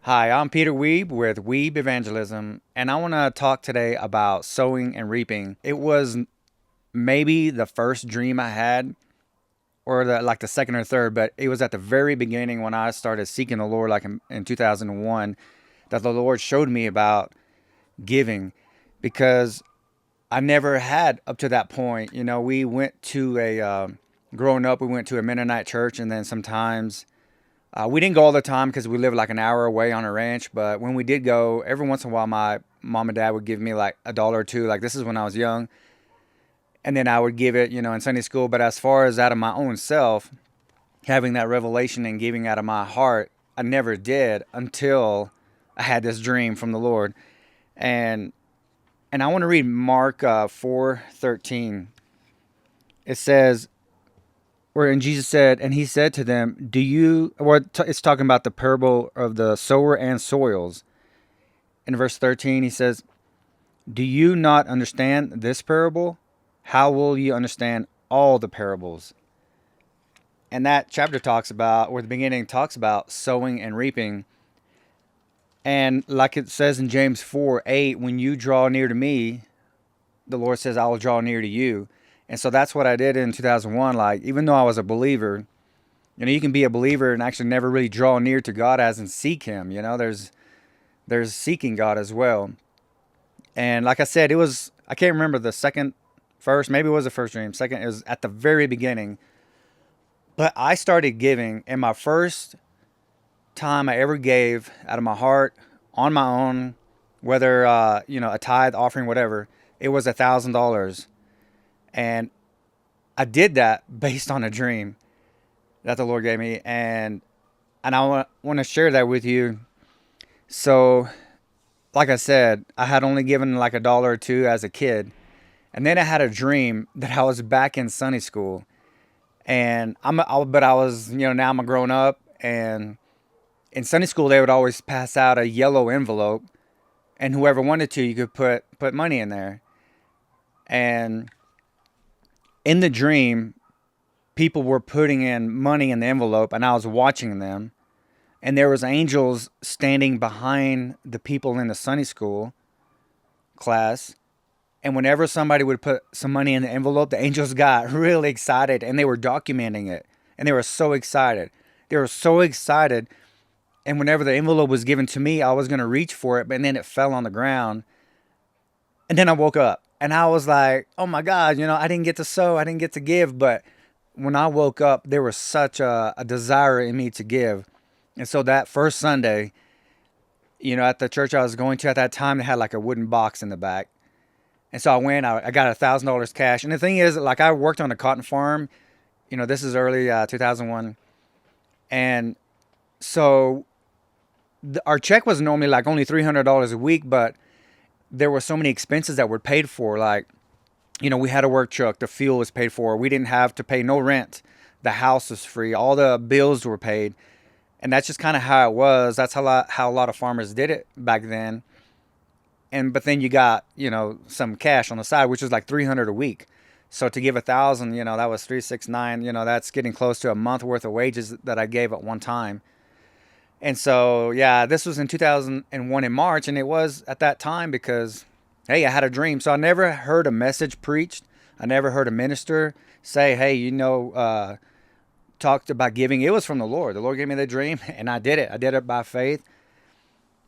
Hi, I'm Peter Weeb with Weeb Evangelism, and I want to talk today about sowing and reaping. It was maybe the first dream I had, or the second or third, but it was at the very beginning when I started seeking the Lord, like in 2001, that the Lord showed me about giving, because I never had up to that point. We went to growing up, we went to a Mennonite church, and then sometimes we didn't go all the time because we lived like an hour away on a ranch. But when we did go, every once in a while, my mom and dad would give me like a dollar or two. Like, this is when I was young. And then I would give it, in Sunday school. But as far as out of my own self, having that revelation and giving out of my heart, I never did until I had this dream from the Lord. And I want to read Mark 4:13. It says, wherein Jesus said, and he said to them, "Do you?" Well, it's talking about the parable of the sower and soils. In verse 13, he says, "Do you not understand this parable? How will you understand all the parables?" And that chapter talks about, or the beginning talks about, sowing and reaping. And like it says in James 4:8, when you draw near to me, the Lord says, I will draw near to you. And so that's what I did in 2001. Like, even though I was a believer, you can be a believer and actually never really draw near to God as in seek Him. There's seeking God as well. And like I said, I can't remember the second, first, maybe it was the first dream. Second, it was at the very beginning. But I started giving, and my first time I ever gave out of my heart on my own, whether, a tithe, offering, whatever, it was $1,000. And I did that based on a dream that the Lord gave me. And I want to share that with you. So, like I said, I had only given like a dollar or two as a kid. And then I had a dream that I was back in Sunday school. And but I was, now I'm a grown up. And in Sunday school, they would always pass out a yellow envelope. And whoever wanted to, you could put money in there. And in the dream, people were putting in money in the envelope, and I was watching them. And there was angels standing behind the people in the Sunday school class. And whenever somebody would put some money in the envelope, the angels got really excited, and they were documenting it. And they were so excited. They were so excited. And whenever the envelope was given to me, I was going to reach for it, but then it fell on the ground. And then I woke up, and I was like, oh my God, I didn't get to sow, I didn't get to give. But when I woke up, there was such a desire in me to give. And so that first Sunday, at the church I was going to at that time, they had like a wooden box in the back. And so I went, I got $1,000 cash. And the thing is, like, I worked on a cotton farm, this is early 2001. And so our check was normally like only $300 a week, but there were so many expenses that were paid for. Like, we had a work truck, the fuel was paid for. We didn't have to pay no rent. The house was free. All the bills were paid. And that's just kind of how it was. That's how a lot of farmers did it back then. But then you got, some cash on the side, which was like $300 a week. So to give 1,000, that was 369. That's getting close to a month worth of wages that I gave at one time. And so, yeah, this was in 2001 in March, and it was at that time because, hey, I had a dream. So I never heard a message preached. I never heard a minister say, hey, talked about giving. It was from the Lord. The Lord gave me the dream, and I did it. I did it by faith.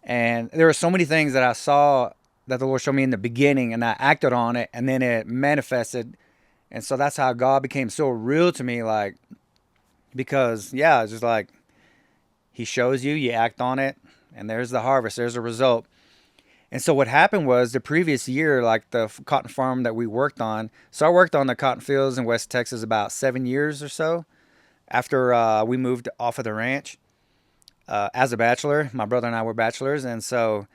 And there were so many things that I saw that the Lord showed me in the beginning, and I acted on it, and then it manifested. And so that's how God became so real to me, like, because, yeah, it's just like, He shows you, you act on it, and there's the harvest, there's the result. And so what happened was the previous year, like the cotton farm that we worked on, so I worked on the cotton fields in West Texas about 7 years or so after we moved off of the ranch as a bachelor. My brother and I were bachelors, and so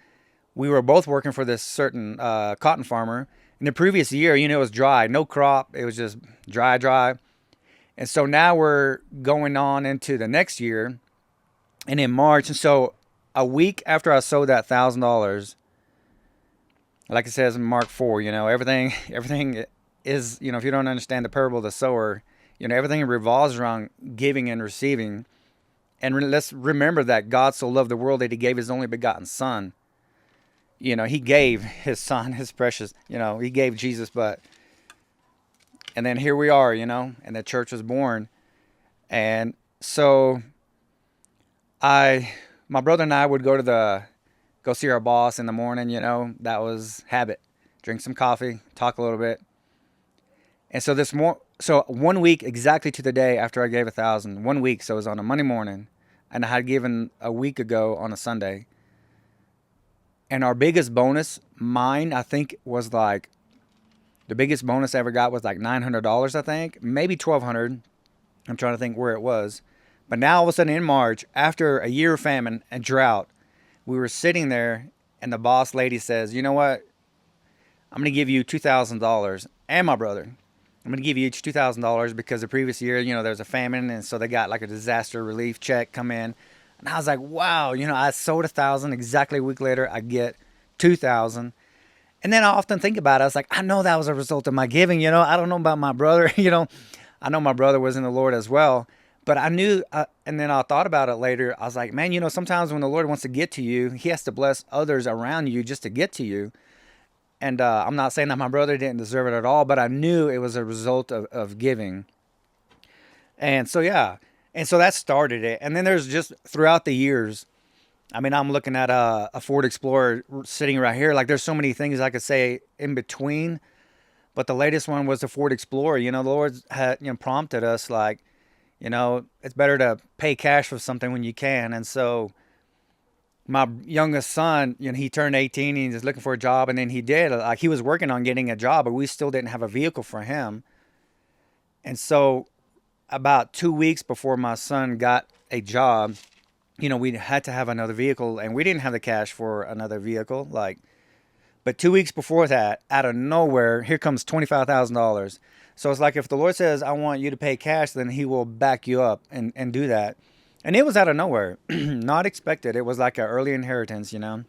we were both working for this certain cotton farmer. In the previous year, it was dry, no crop. It was just dry. And so now we're going on into the next year, and in March, and so a week after I sold that $1,000, like it says in Mark 4, everything is, if you don't understand the parable of the sower, everything revolves around giving and receiving. And let's remember that God so loved the world that he gave his only begotten son. He gave his son, his precious, he gave Jesus, and then here we are, and the church was born. And so my brother and I would go see our boss in the morning, that was habit. Drink some coffee, talk a little bit. And so 1 week exactly to the day after I gave 1,000, 1 week, so it was on a Monday morning, and I had given a week ago on a Sunday. And our biggest bonus, mine, I think was like, the biggest bonus I ever got was like $900, I think, maybe $1,200. I'm trying to think where it was. But now all of a sudden in March, after a year of famine and drought, we were sitting there and the boss lady says, you know what? I'm going to give you $2,000 and my brother. I'm going to give you each $2,000 because the previous year, there was a famine. And so they got like a disaster relief check come in. And I was like, wow, I sold 1,000. Exactly a week later, I get 2,000. And then I often think about it. I was like, I know that was a result of my giving. I don't know about my brother. I know my brother was in the Lord as well. But I knew, and then I thought about it later. I was like, man, sometimes when the Lord wants to get to you, he has to bless others around you just to get to you. And I'm not saying that my brother didn't deserve it at all, but I knew it was a result of giving. And so, yeah. And so that started it. And then there's just throughout the years, I mean, I'm looking at a Ford Explorer sitting right here. Like, there's so many things I could say in between. But the latest one was the Ford Explorer. The Lord had prompted us, like, it's better to pay cash for something when you can. And so my youngest son, he turned 18 and he's looking for a job. And then he did. Like, he was working on getting a job, but we still didn't have a vehicle for him. And so about 2 weeks before my son got a job, we had to have another vehicle, and we didn't have the cash for another vehicle. But 2 weeks before that, out of nowhere, here comes $25,000. So it's like, if the Lord says, I want you to pay cash, then he will back you up and do that. And it was out of nowhere, not expected. It was like an early inheritance, Well,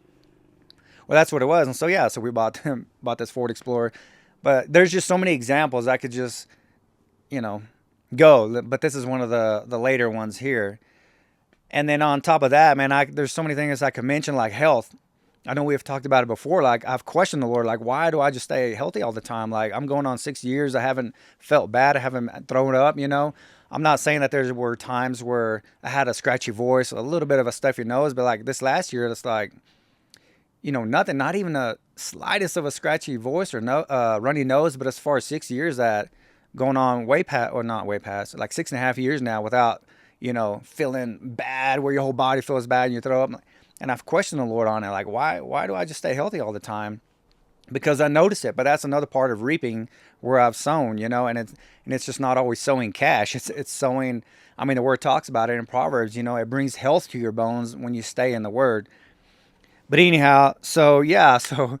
that's what it was. And so, yeah, so we bought this Ford Explorer. But there's just so many examples I could just, go. But this is one of the later ones here. And then on top of that, man, there's so many things I could mention, like health. I know we've talked about it before. Like, I've questioned the Lord, like, why do I just stay healthy all the time? Like, I'm going on 6 years. I haven't felt bad. I haven't thrown up, I'm not saying that there were times where I had a scratchy voice, a little bit of a stuffy nose, but like this last year, it's like, nothing, not even a slightest of a scratchy voice or runny nose. But as far as 6 years, that going on way past, or not way past, like 6.5 years now without, feeling bad, where your whole body feels bad and you throw up. And I've questioned the Lord on it. Like, why do I just stay healthy all the time? Because I notice it. But that's another part of reaping, where I've sown, and it's just not always sowing cash. It's sowing. I mean, the word talks about it in Proverbs, it brings health to your bones when you stay in the word. But anyhow, so yeah, so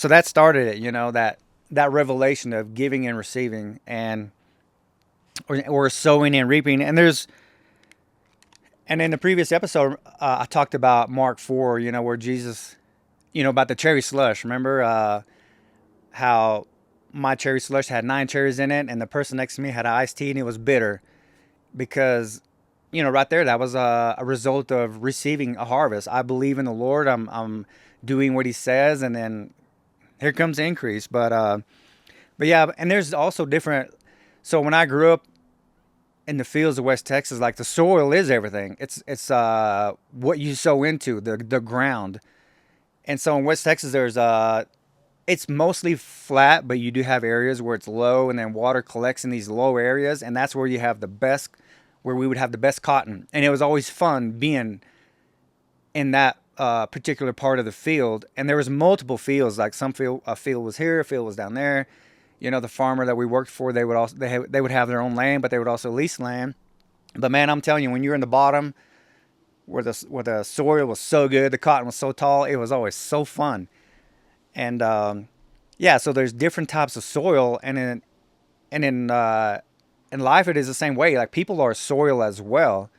that started it, that revelation of giving and receiving, and or sowing and reaping. And in the previous episode, I talked about Mark 4, where Jesus, about the cherry slush. Remember how my cherry slush had 9 cherries in it, and the person next to me had an iced tea, and it was bitter. Because, right there, that was a result of receiving a harvest. I believe in the Lord. I'm doing what he says, and then here comes the increase. But yeah, and there's also different. So when I grew up in the fields of West Texas, like, the soil is everything. It's what you sow into, the ground. And so in West Texas, it's mostly flat, but you do have areas where it's low, and then water collects in these low areas, and that's where where we would have the best cotton. And it was always fun being in that particular part of the field. And there was multiple fields. Like, a field was here, a field was down there. The farmer that we worked for, they would have their own land, but they would also lease land. But man, I'm telling you, when you're in the bottom, where the soil was so good, the cotton was so tall, it was always so fun. And yeah, so there's different types of soil, and in life it is the same way. Like, people are soil as well.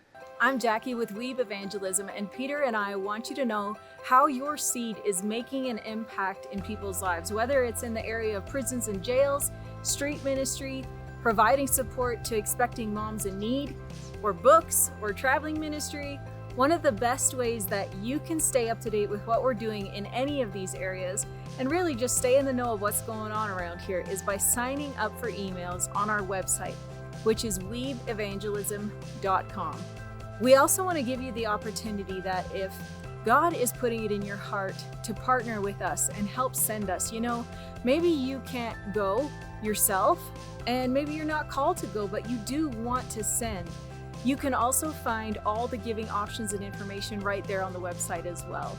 I'm Jackie with Weeb Evangelism, and Peter and I want you to know how your seed is making an impact in people's lives, whether it's in the area of prisons and jails, street ministry, providing support to expecting moms in need, or books, or traveling ministry, one of the best ways that you can stay up to date with what we're doing in any of these areas and really just stay in the know of what's going on around here is by signing up for emails on our website, which is weebevangelism.com. We also want to give you the opportunity that if God is putting it in your heart to partner with us and help send us, maybe you can't go yourself and maybe you're not called to go, but you do want to send. You can also find all the giving options and information right there on the website as well.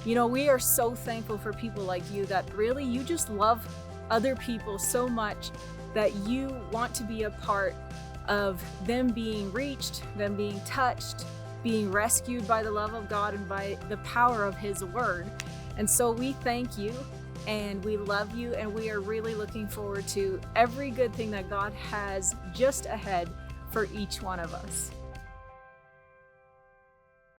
We are so thankful for people like you that really you just love other people so much that you want to be a part of them being reached, them being touched, being rescued by the love of God and by the power of His Word. And so we thank you and we love you, and we are really looking forward to every good thing that God has just ahead for each one of us.